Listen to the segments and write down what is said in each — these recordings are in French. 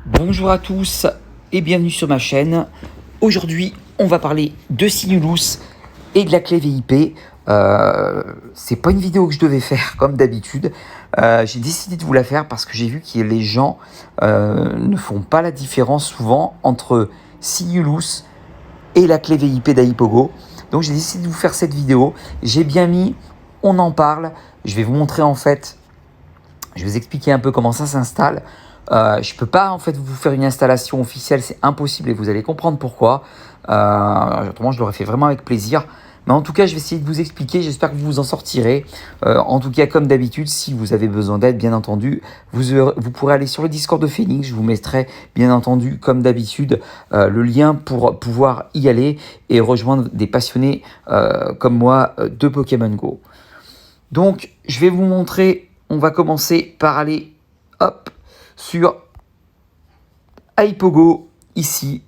Bonjour à tous et bienvenue sur ma chaîne. Aujourd'hui, on va parler de Simulous et de la clé VIP. C'est pas une vidéo que je devais faire comme d'habitude. J'ai décidé de vous la faire parce que j'ai vu que les gens ne font pas la différence souvent entre Simulous et la clé VIP d'Aipogo. Donc j'ai décidé de vous faire cette vidéo. J'ai bien mis, on en parle. Je vais vous montrer en fait, je vais vous expliquer un peu comment ça s'installe. Je ne peux pas en fait vous faire une installation officielle, c'est impossible et vous allez comprendre pourquoi. Autrement, je l'aurais fait vraiment avec plaisir. Mais en tout cas, je vais essayer de vous expliquer. J'espère que vous vous en sortirez. En tout cas, comme d'habitude, si vous avez besoin d'aide, bien entendu, vous pourrez aller sur le Discord de Phoenix. Je vous mettrai, bien entendu, comme d'habitude, le lien pour pouvoir y aller et rejoindre des passionnés comme moi de Pokémon Go. Donc, je vais vous montrer. On va commencer par aller, hop, sur Aipogo ici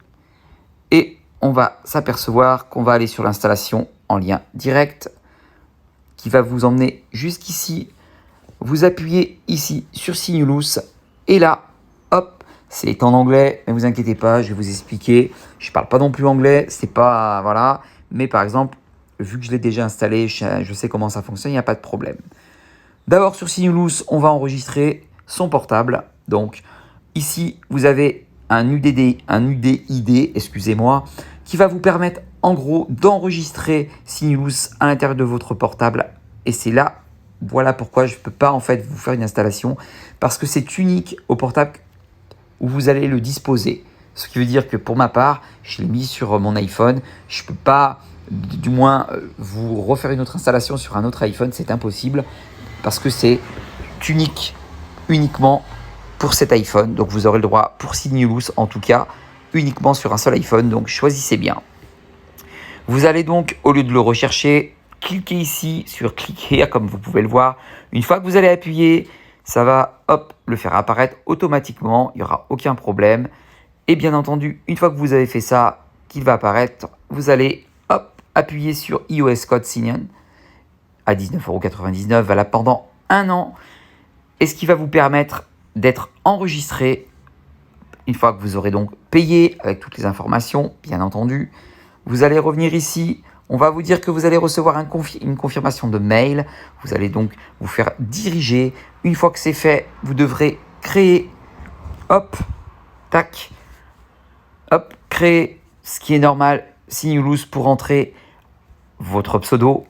et on va s'apercevoir qu'on va aller sur l'installation en lien direct qui va vous emmener jusqu'ici. Vous appuyez ici sur Simulous et là, hop, c'est en anglais, mais vous inquiétez pas, je vais vous expliquer. Je parle pas non plus anglais, c'est pas voilà, mais par exemple, vu que je l'ai déjà installé, je sais comment ça fonctionne, il n'y a pas de problème. D'abord sur Simulous, on va enregistrer son portable. Donc ici, vous avez un UDID, excusez-moi, qui va vous permettre en gros d'enregistrer Simulous à l'intérieur de votre portable. Et c'est là, voilà pourquoi je ne peux pas en fait vous faire une installation, parce que c'est unique au portable où vous allez le disposer. Ce qui veut dire que pour ma part, je l'ai mis sur mon iPhone. Je ne peux pas, du moins, vous refaire une autre installation sur un autre iPhone, c'est impossible, parce que c'est uniquement pour cet iPhone. Donc vous aurez le droit pour Simulous en tout cas uniquement sur un seul iPhone. Donc choisissez bien. Vous allez donc, au lieu de le rechercher, cliquer ici sur cliquer comme vous pouvez le voir. Une fois que vous allez appuyer, ça va hop le faire apparaître automatiquement. Il n'y aura aucun problème. Et bien entendu, une fois que vous avez fait ça, qu'il va apparaître, vous allez hop appuyer sur iOS Code Sign à 19,99 €, valable pendant un an. Et ce qui va vous permettre d'être enregistré une fois que vous aurez donc payé avec toutes les informations, bien entendu. Vous allez revenir ici. On va vous dire que vous allez recevoir une confirmation de mail. Vous allez donc vous faire diriger. Une fois que c'est fait, vous devrez créer, hop, tac, hop, créer ce qui est normal, Simulous, pour entrer votre pseudo,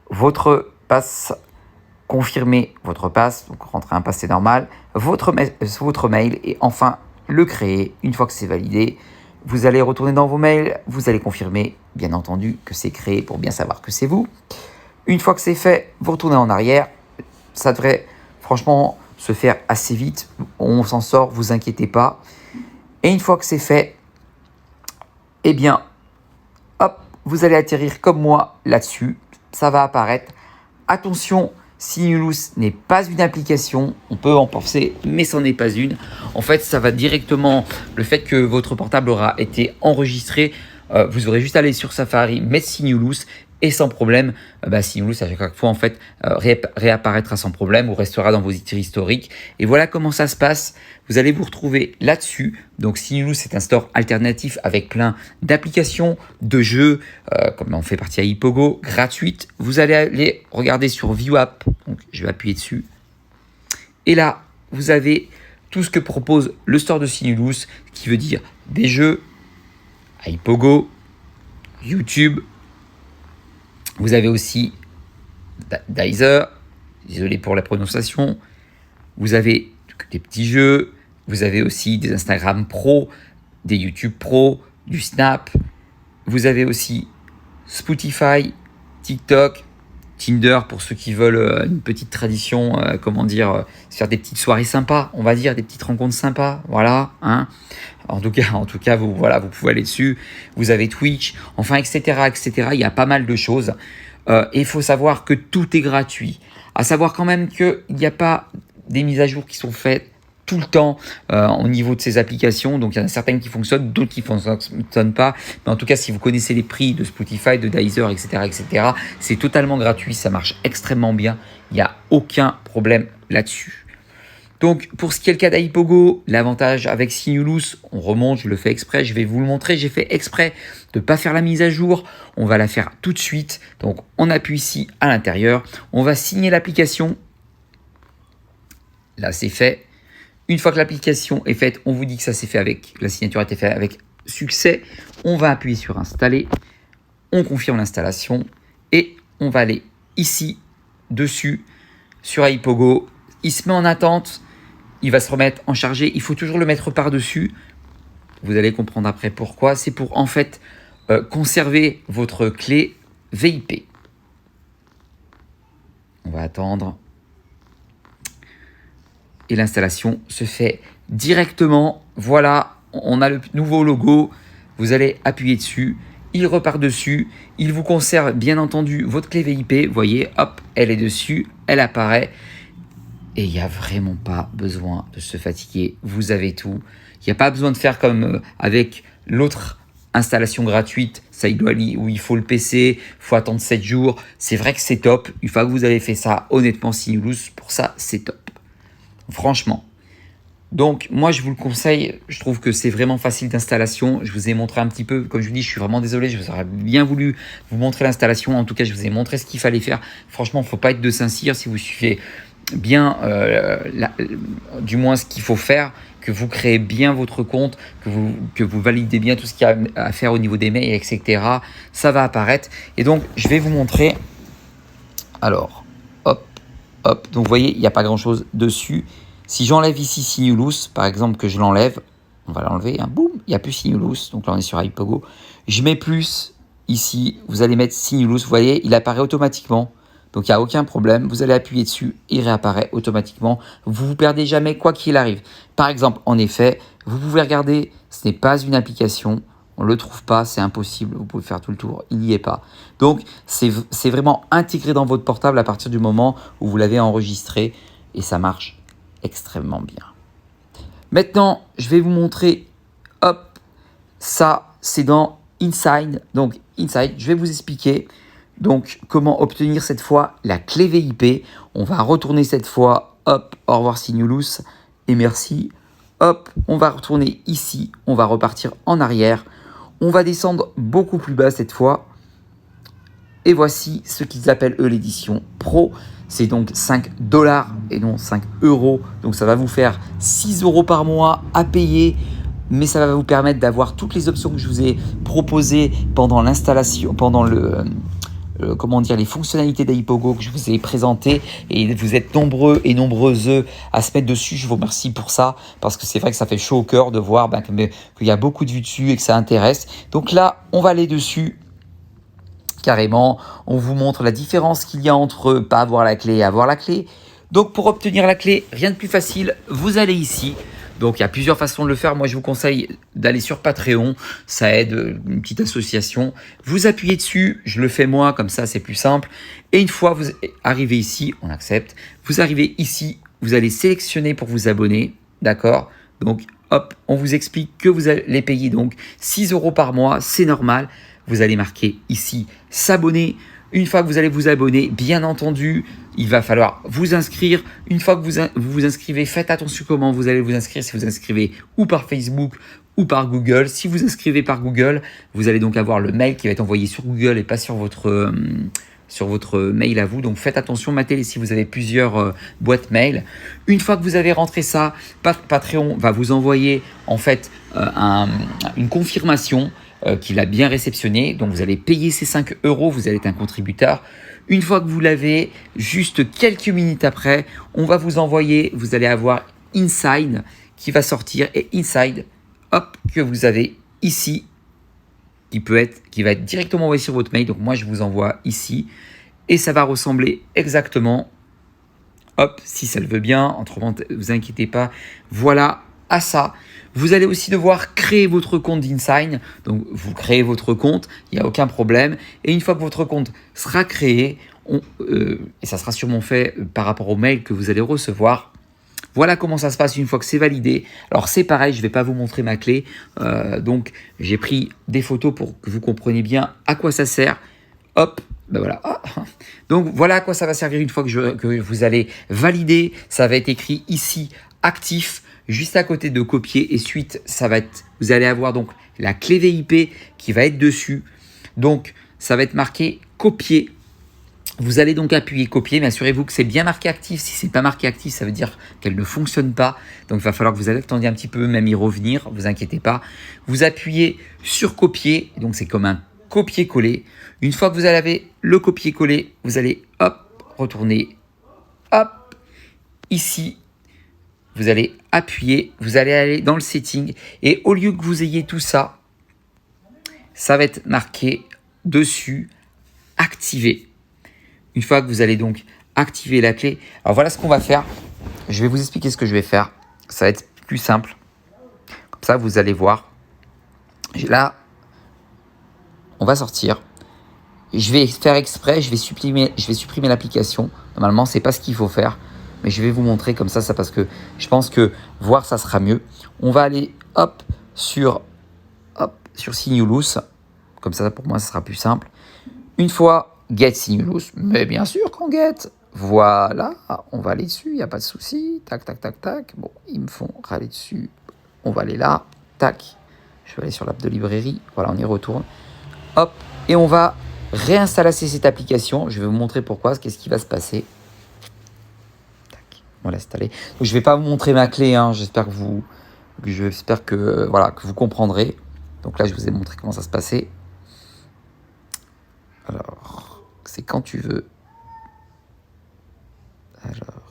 votre passe, confirmer votre passe, donc rentrer un passe c'est normal, votre mail et enfin le créer. Une fois que c'est validé, vous allez retourner dans vos mails, vous allez confirmer bien entendu que c'est créé pour bien savoir que c'est vous. Une fois que c'est fait, vous retournez en arrière. Ça devrait franchement se faire assez vite, on s'en sort, vous inquiétez pas. Et une fois que c'est fait, eh bien hop, vous allez atterrir comme moi là-dessus, ça va apparaître. Attention, Simulous n'est pas une application, on peut en penser, mais ce n'est pas une. En fait, ça va directement, le fait que votre portable aura été enregistré, vous aurez juste à aller sur Safari, mettre Simulous et sans problème, Simulous à chaque fois en fait réapparaîtra sans problème ou restera dans vos tirs historiques. Et voilà comment ça se passe. Vous allez vous retrouver là-dessus. Donc Simulous, c'est un store alternatif avec plein d'applications, de jeux, comme on fait partie à Aipogo, gratuites. Vous allez aller regarder sur View App. Donc je vais appuyer dessus. Et là, vous avez tout ce que propose le store de Simulous, qui veut dire des jeux, Aipogo, YouTube. Vous avez aussi Deezer, désolé pour la prononciation. Vous avez des petits jeux. Vous avez aussi des Instagram Pro, des YouTube Pro, du Snap. Vous avez aussi Spotify, TikTok, Tinder pour ceux qui veulent une petite tradition, se faire des petites soirées sympas, on va dire, des petites rencontres sympas, voilà, hein. En tout cas, vous pouvez aller dessus. Vous avez Twitch, enfin, etc. Il y a pas mal de choses. Et il faut savoir que tout est gratuit. À savoir quand même qu'il n'y a pas des mises à jour qui sont faites tout le temps au niveau de ces applications. Donc, il y en a certaines qui fonctionnent, d'autres qui ne fonctionnent pas. Mais en tout cas, si vous connaissez les prix de Spotify, de Deezer, etc., c'est totalement gratuit. Ça marche extrêmement bien. Il n'y a aucun problème là-dessus. Donc, pour ce qui est le cas d'iPogo, l'avantage avec Sinulus, on remonte, je le fais exprès, je vais vous le montrer, j'ai fait exprès de ne pas faire la mise à jour, on va la faire tout de suite. Donc, on appuie ici à l'intérieur, on va signer l'application. Là, c'est fait. Une fois que l'application est faite, on vous dit que ça s'est fait avec, la signature a été faite avec succès. On va appuyer sur installer, on confirme l'installation et on va aller ici, dessus, sur iPogo. Il se met en attente. Il va se remettre en charger. Il faut toujours le mettre par-dessus. Vous allez comprendre après pourquoi. C'est pour en fait conserver votre clé VIP. On va attendre. Et l'installation se fait directement. Voilà, on a le nouveau logo. Vous allez appuyer dessus. Il repart dessus. Il vous conserve bien entendu votre clé VIP. Vous voyez, hop, elle est dessus. Elle apparaît. Et il n'y a vraiment pas besoin de se fatiguer. Vous avez tout. Il n'y a pas besoin de faire comme avec l'autre installation gratuite, Sidewally, où il faut le PC, il faut attendre 7 jours. C'est vrai que c'est top. Une fois que vous avez fait ça, honnêtement, Sinulus, pour ça, c'est top. Franchement. Donc, moi, je vous le conseille. Je trouve que c'est vraiment facile d'installation. Je vous ai montré un petit peu. Comme je vous dis, je suis vraiment désolé. Je vous aurais bien voulu vous montrer l'installation. En tout cas, je vous ai montré ce qu'il fallait faire. Franchement, il ne faut pas être de Saint-Cyr si vous suivez bien, du moins ce qu'il faut faire, que vous créez bien votre compte, que vous validez bien tout ce qu'il y a à faire au niveau des mails, etc. Ça va apparaître. Et donc, je vais vous montrer. Alors, hop, hop. Donc, vous voyez, il n'y a pas grand-chose dessus. Si j'enlève ici Sinulus, par exemple, que je l'enlève, on va l'enlever, hein, boum, il n'y a plus Sinulus. Donc là, on est sur iPogo. Je mets plus ici, vous allez mettre Sinulus. Vous voyez, il apparaît automatiquement. Donc, il n'y a aucun problème. Vous allez appuyer dessus, il réapparaît automatiquement. Vous ne vous perdez jamais, quoi qu'il arrive. Par exemple, en effet, vous pouvez regarder, ce n'est pas une application. On ne le trouve pas, c'est impossible. Vous pouvez faire tout le tour, il n'y est pas. Donc, c'est vraiment intégré dans votre portable à partir du moment où vous l'avez enregistré. Et ça marche extrêmement bien. Maintenant, je vais vous montrer, hop, ça, c'est dans Inside. Donc, Inside, je vais vous expliquer. Donc, comment obtenir cette fois la clé VIP. On va retourner cette fois, hop, au revoir Sinulus et merci. Hop, on va retourner ici, on va repartir en arrière. On va descendre beaucoup plus bas cette fois. Et voici ce qu'ils appellent eux l'édition Pro. C'est donc 5 $ et non 5 €. Donc ça va vous faire 6 € par mois à payer. Mais ça va vous permettre d'avoir toutes les options que je vous ai proposées pendant l'installation, pendant les fonctionnalités d'iPogo que je vous ai présentées. Et vous êtes nombreux et nombreuses à se mettre dessus. Je vous remercie pour ça. Parce que c'est vrai que ça fait chaud au cœur de voir qu'il y a beaucoup de vues dessus et que ça intéresse. Donc là, on va aller dessus. Carrément, on vous montre la différence qu'il y a entre pas avoir la clé et avoir la clé. Donc pour obtenir la clé, rien de plus facile, vous allez ici. Donc il y a plusieurs façons de le faire. Moi je vous conseille d'aller sur Patreon, ça aide, une petite association. Vous appuyez dessus, je le fais moi, comme ça c'est plus simple. Et une fois vous arrivez ici, on accepte. Vous arrivez ici, vous allez sélectionner pour vous abonner, d'accord? Donc hop, on vous explique que vous allez payer donc 6 € par mois, c'est normal. Vous allez marquer ici « S'abonner ». Une fois que vous allez vous abonner, bien entendu, il va falloir vous inscrire. Une fois que vous vous inscrivez, faites attention comment vous allez vous inscrire. Si vous inscrivez ou par Facebook ou par Google. Si vous inscrivez par Google, vous allez donc avoir le mail qui va être envoyé sur Google et pas sur votre mail à vous. Donc faites attention, matez si vous avez plusieurs boîtes mail. Une fois que vous avez rentré ça, Patreon va vous envoyer en fait une confirmation qu'il a bien réceptionné. Donc vous allez payer ces 5 €, vous allez être un contributeur. Une fois que vous l'avez, juste quelques minutes après, on va vous envoyer, vous allez avoir Inside qui va sortir. Et Inside, hop, que vous avez ici, qui va être directement envoyé sur votre mail. Donc moi je vous envoie ici. Et ça va ressembler exactement, hop, si ça le veut bien, autrement ne vous inquiétez pas, voilà à ça. Vous allez aussi devoir créer votre compte d'Insign. Donc, vous créez votre compte, il n'y a aucun problème. Et une fois que votre compte sera créé, et ça sera sûrement fait par rapport au mail que vous allez recevoir, voilà comment ça se passe une fois que c'est validé. Alors, c'est pareil, je ne vais pas vous montrer ma clé. Donc, j'ai pris des photos pour que vous compreniez bien à quoi ça sert. Hop, ben voilà. Donc, voilà à quoi ça va servir une fois que vous allez valider. Ça va être écrit ici actif juste à côté de copier. Et suite, ça va être, vous allez avoir donc la clé VIP qui va être dessus. Donc, ça va être marqué copier. Vous allez donc appuyer copier, mais assurez-vous que c'est bien marqué actif. Si ce n'est pas marqué actif, ça veut dire qu'elle ne fonctionne pas. Donc, il va falloir que vous attendiez un petit peu, même y revenir. Vous inquiétez pas. Vous appuyez sur copier. Donc, c'est comme un copier-coller. Une fois que vous avez le copier-coller, vous allez hop, retourner hop, ici. Vous allez appuyer. Vous allez aller dans le setting. Et au lieu que vous ayez tout ça, ça va être marqué dessus activer. Une fois que vous allez donc activer la clé, alors voilà ce qu'on va faire. Je vais vous expliquer ce que je vais faire. Ça va être plus simple. Comme ça, vous allez voir. Là, on va sortir. Je vais faire exprès, je vais supprimer l'application. Normalement, ce n'est pas ce qu'il faut faire. Mais je vais vous montrer comme ça parce que je pense que voir, ça sera mieux. On va aller sur Sinulus. Comme ça, pour moi, ce sera plus simple. Une fois get Sinulus, mais bien sûr qu'on get. Voilà, on va aller dessus, il n'y a pas de souci. Tac, tac, tac, tac. Bon, ils me font râler dessus. On va aller là. Tac. Je vais aller sur l'app de librairie. Voilà, on y retourne. Hop. Et on va réinstaller cette application. Je vais vous montrer pourquoi, qu'est-ce qui va se passer. Tac. On va l'installer. Donc, je ne vais pas vous montrer ma clé. Hein. J'espère que vous comprendrez. Donc là, je vous ai montré comment ça se passait. Alors, c'est quand tu veux. Alors.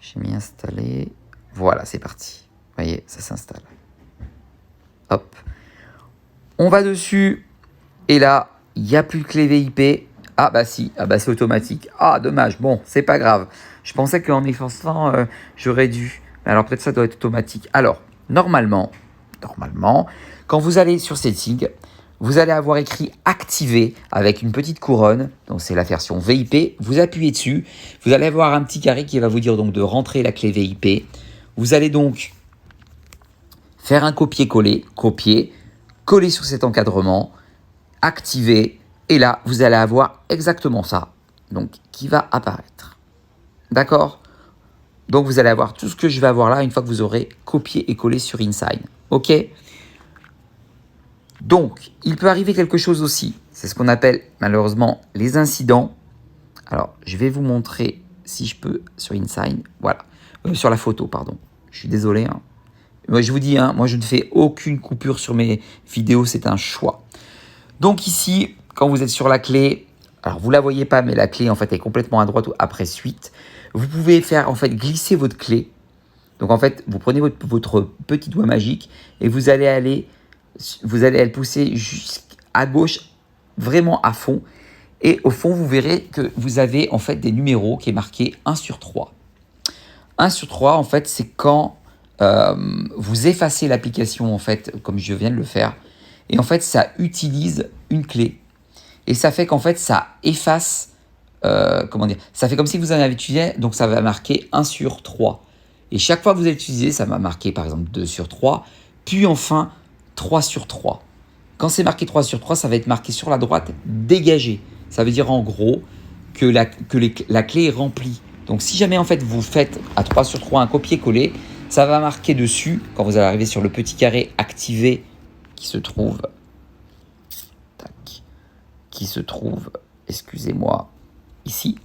J'ai mis installer. Voilà, c'est parti. Vous voyez, ça s'installe. Hop. On va dessus. Et là, il n'y a plus de clé VIP. Ah bah si, c'est automatique. Ah, dommage. Bon, c'est pas grave. Je pensais qu'en effaçant, j'aurais dû. Mais alors peut-être ça doit être automatique. Alors, normalement, quand vous allez sur Settings, vous allez avoir écrit activer avec une petite couronne. Donc, c'est la version VIP. Vous appuyez dessus. Vous allez avoir un petit carré qui va vous dire donc de rentrer la clé VIP. Vous allez donc faire un copier-coller. Coller sur cet encadrement. Activer. Et là, vous allez avoir exactement ça. Donc, qui va apparaître. D'accord ? Donc, vous allez avoir tout ce que je vais avoir là une fois que vous aurez copié et collé sur InSign. OK ? Donc, il peut arriver quelque chose aussi. C'est ce qu'on appelle malheureusement les incidents. Alors, je vais vous montrer si je peux sur InSign. Voilà. Sur la photo, pardon. Je suis désolé. Hein. Moi, je vous dis, moi, je ne fais aucune coupure sur mes vidéos. C'est un choix. Donc ici, quand vous êtes sur la clé, alors vous ne la voyez pas, mais la clé, en fait, est complètement à droite après suite. Vous pouvez faire, en fait, glisser votre clé. Donc, en fait, vous prenez votre petit doigt magique et vous allez le pousser jusqu'à gauche, vraiment à fond. Et au fond, vous verrez que vous avez en fait des numéros qui est marqué 1 sur 3. 1 sur 3, en fait, c'est quand vous effacez l'application, en fait, comme je viens de le faire. Et en fait, ça utilise une clé. Et ça fait qu'en fait, ça efface, ça fait comme si vous en avez utilisé, donc ça va marquer 1 sur 3. Et chaque fois que vous allez utiliser, ça va marquer par exemple 2 sur 3, puis enfin 3 sur 3. Quand c'est marqué 3 sur 3, ça va être marqué sur la droite dégagé. Ça veut dire en gros que la clé est remplie. Donc si jamais en fait vous faites à 3 sur 3 un copier-coller, ça va marquer dessus, quand vous allez arriver sur le petit carré activé qui se trouve, excusez-moi, ici.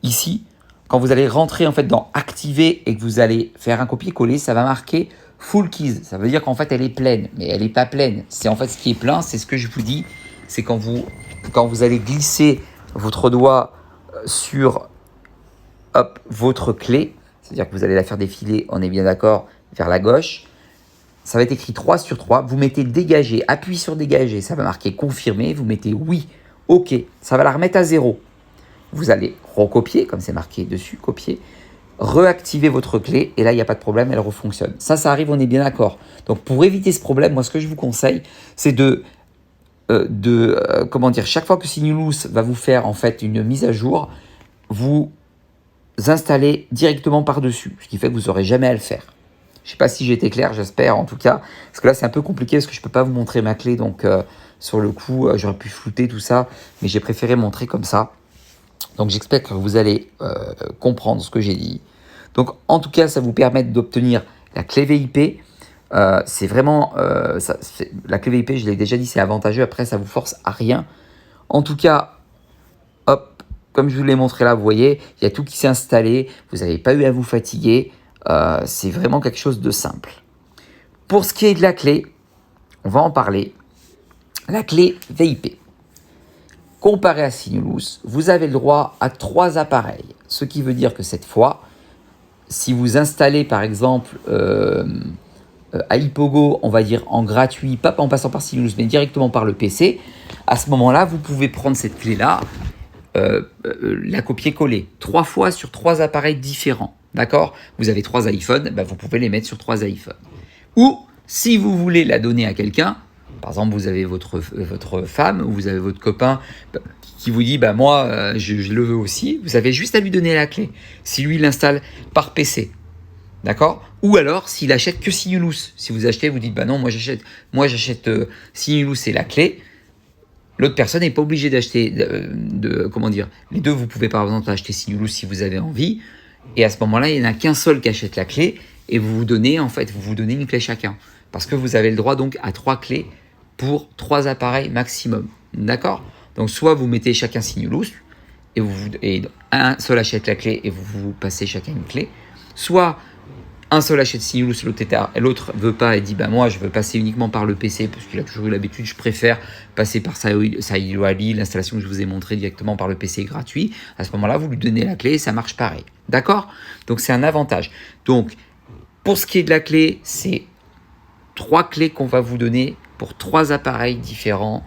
Ici, quand vous allez rentrer en fait dans activer et que vous allez faire un copier-coller, ça va marquer full keys. Ça veut dire qu'en fait elle est pleine, mais elle n'est pas pleine. C'est en fait ce qui est plein, c'est ce que je vous dis, c'est quand vous allez glisser votre doigt sur votre clé, c'est-à-dire que vous allez la faire défiler, on est bien d'accord, vers la gauche. Ça va être écrit 3 sur 3. Vous mettez dégager, appuyez sur dégager, ça va marquer confirmer. Vous mettez oui, ok, ça va la remettre à 0. Vous allez recopier, comme c'est marqué dessus, copier, réactiver votre clé, et là, il n'y a pas de problème, elle refonctionne. Ça arrive, on est bien d'accord. Donc, pour éviter ce problème, moi, ce que je vous conseille, c'est chaque fois que Sinulus va vous faire, en fait, une mise à jour, vous installez directement par-dessus, ce qui fait que vous n'aurez jamais à le faire. Je ne sais pas si j'ai été clair, j'espère, en tout cas, parce que là, c'est un peu compliqué, parce que je ne peux pas vous montrer ma clé, donc, Sur le coup, j'aurais pu flouter tout ça, mais j'ai préféré montrer comme ça. Donc j'espère que vous allez comprendre ce que j'ai dit. Donc en tout cas, ça vous permet d'obtenir la clé VIP. C'est vraiment, la clé VIP, je l'ai déjà dit, c'est avantageux. Après, ça vous force à rien. En tout cas, hop, comme je vous l'ai montré là, vous voyez, il y a tout qui s'est installé. Vous n'avez pas eu à vous fatiguer. C'est vraiment quelque chose de simple. Pour ce qui est de la clé, on va en parler. La clé VIP. Comparé à Sinulus, vous avez le droit à 3 appareils. Ce qui veut dire que cette fois, si vous installez par exemple à Hypogo, on va dire en gratuit, pas en passant par Sinulus, mais directement par le PC, à ce moment-là, vous pouvez prendre cette clé-là, la copier-coller 3 fois sur 3 appareils différents. D'accord? Vous avez 3 iPhones, ben vous pouvez les mettre sur 3 iPhones. Ou si vous voulez la donner à quelqu'un, par exemple, vous avez votre femme ou vous avez votre copain qui vous dit bah moi je le veux aussi, vous avez juste à lui donner la clé. Si lui l'installe par PC, d'accord? Ou alors s'il achète que Sinulus, si vous achetez, vous dites bah non moi j'achète Sinulus et la clé. L'autre personne n'est pas obligée d'acheter comment dire, les deux vous pouvez par exemple acheter Sinulus si vous avez envie. Et à ce moment-là, il n'y en a qu'un seul qui achète la clé et vous vous donnez une clé chacun. Parce que vous avez le droit donc à 3 clés pour 3 appareils maximum. D'accord? Donc soit vous mettez chacun Sinulus et un seul achète la clé et vous passez chacun une clé. Soit un seul achète Sinulus, l'autre veut pas et dit bah moi je veux passer uniquement par le PC parce qu'il a toujours eu l'habitude, je préfère passer par Saïloali, l'installation que je vous ai montrée directement par le PC est gratuit. À ce moment-là, vous lui donnez la clé et ça marche pareil. D'accord? Donc c'est un avantage. Donc pour ce qui est de la clé, c'est 3 clés qu'on va vous donner pour 3 appareils différents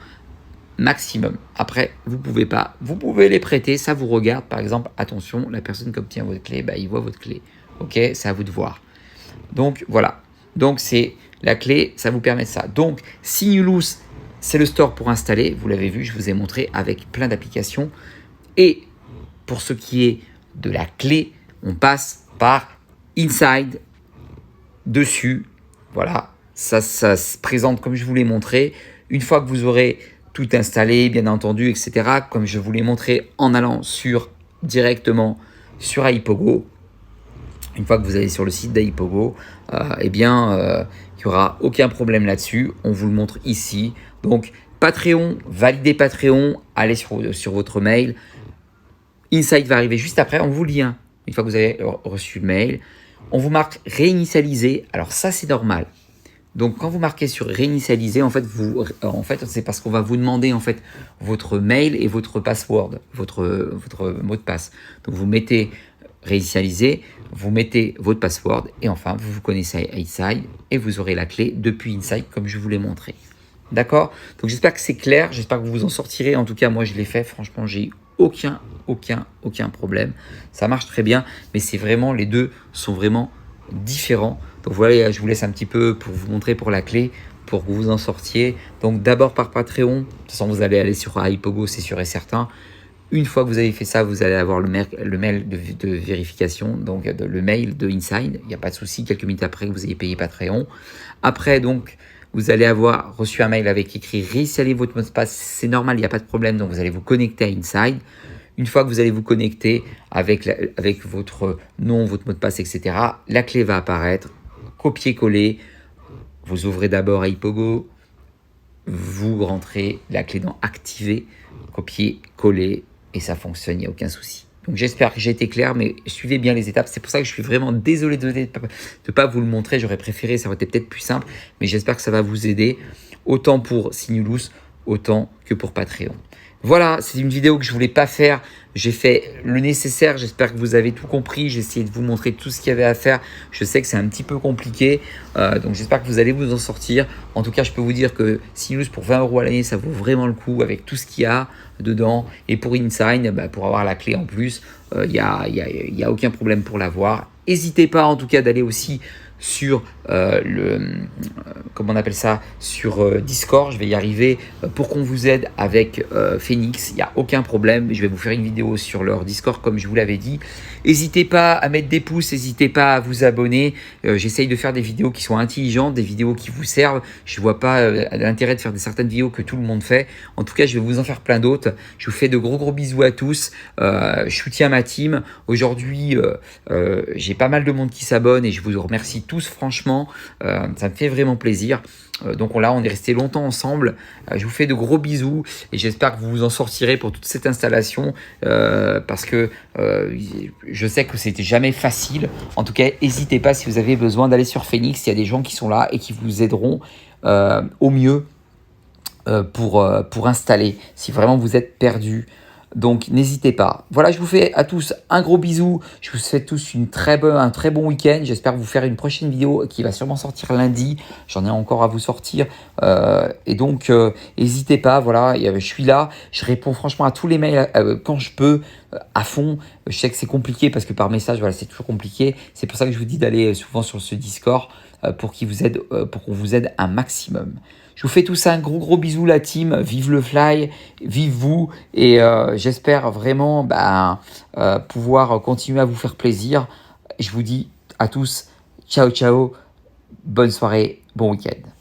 maximum. Après, vous pouvez les prêter, ça vous regarde. Par exemple, attention, la personne qui obtient votre clé, bah, il voit votre clé. Ok, c'est à vous de voir. Donc voilà. Donc c'est la clé, ça vous permet ça. Donc Sinulus, c'est le store pour installer. Vous l'avez vu, je vous ai montré avec plein d'applications. Et pour ce qui est de la clé, on passe par Inside dessus. Voilà, ça se présente comme je vous l'ai montré. Une fois que vous aurez tout installé, bien entendu, etc., comme je vous l'ai montré en allant directement sur iPogo, une fois que vous allez sur le site d'iPogo, il n'y aura aucun problème là-dessus. On vous le montre ici. Donc, Patreon, validez Patreon, allez sur votre mail. Inside va arriver juste après. On vous lit un. Une fois que vous avez reçu le mail, on vous marque réinitialiser. Alors ça, c'est normal. Donc, quand vous marquez sur réinitialiser, en fait, c'est parce qu'on va vous demander en fait votre mail et votre password, votre mot de passe. Donc, vous mettez réinitialiser, vous mettez votre password et enfin, vous vous connaissez à Inside et vous aurez la clé depuis Inside comme je vous l'ai montré. D'accord? Donc, j'espère que c'est clair. J'espère que vous vous en sortirez. En tout cas, moi, je l'ai fait. Franchement, j'ai eu aucun problème. Ça marche très bien, mais c'est vraiment, les deux sont vraiment différents. Donc voilà, je vous laisse un petit peu pour vous montrer pour la clé, pour que vous en sortiez. Donc d'abord par Patreon. De toute façon, vous allez aller sur iPogo, c'est sûr et certain. Une fois que vous avez fait ça, vous allez avoir le mail de vérification, donc le mail de Inside. Il n'y a pas de souci, quelques minutes après que vous ayez payé Patreon. Après, donc, vous allez avoir reçu un mail avec écrit « Réinstallez votre mot de passe ». C'est normal, il n'y a pas de problème. Donc, vous allez vous connecter à Inside. Une fois que vous allez vous connecter avec votre nom, votre mot de passe, etc., la clé va apparaître. Copier-coller. Vous ouvrez d'abord iPogo. Vous rentrez la clé dans « Activer », copier-coller. Et ça fonctionne, il n'y a aucun souci. Donc j'espère que j'ai été clair, mais suivez bien les étapes. C'est pour ça que je suis vraiment désolé de ne pas vous le montrer. J'aurais préféré, ça aurait été peut-être plus simple. Mais j'espère que ça va vous aider, autant pour Sinulus, autant que pour Patreon. Voilà, c'est une vidéo que je ne voulais pas faire. J'ai fait le nécessaire. J'espère que vous avez tout compris. J'ai essayé de vous montrer tout ce qu'il y avait à faire. Je sais que c'est un petit peu compliqué. Donc j'espère que vous allez vous en sortir. En tout cas, je peux vous dire que Sinulus pour 20 € à l'année, ça vaut vraiment le coup avec tout ce qu'il y a dedans. Et pour Inside, pour avoir la clé en plus, il y a aucun problème pour l'avoir. N'hésitez pas en tout cas d'aller aussi sur comment on appelle ça, sur Discord. Je vais y arriver pour qu'on vous aide avec Phoenix. Il n'y a aucun problème. Je vais vous faire une vidéo sur leur Discord comme je vous l'avais dit. N'hésitez pas à mettre des pouces, n'hésitez pas à vous abonner. J'essaye de faire des vidéos qui sont intelligentes, des vidéos qui vous servent. Je ne vois pas l'intérêt de faire certaines vidéos que tout le monde fait. En tout cas, je vais vous en faire plein d'autres. Je vous fais de gros bisous à tous. Je soutiens ma team. Aujourd'hui, j'ai pas mal de monde qui s'abonne et je vous remercie tous franchement. Ça me fait vraiment plaisir. Donc là, on est resté longtemps ensemble. Je vous fais de gros bisous et j'espère que vous vous en sortirez pour toute cette installation parce que je sais que c'était jamais facile. En tout cas, n'hésitez pas si vous avez besoin d'aller sur Phoenix. Il y a des gens qui sont là et qui vous aideront au mieux pour installer si vraiment vous êtes perdu. Donc n'hésitez pas. Voilà, je vous fais à tous un gros bisou. Je vous souhaite tous un très bon week-end. J'espère vous faire une prochaine vidéo qui va sûrement sortir lundi. J'en ai encore à vous sortir. Et donc n'hésitez pas. Voilà, je suis là. Je réponds franchement à tous les mails quand je peux, à fond. Je sais que c'est compliqué parce que par message, voilà, c'est toujours compliqué. C'est pour ça que je vous dis d'aller souvent sur ce Discord pour qu'on vous aide un maximum. Je vous fais tout ça un gros bisou la team, vive le fly, vive vous et j'espère vraiment pouvoir continuer à vous faire plaisir. Je vous dis à tous, ciao, bonne soirée, bon week-end.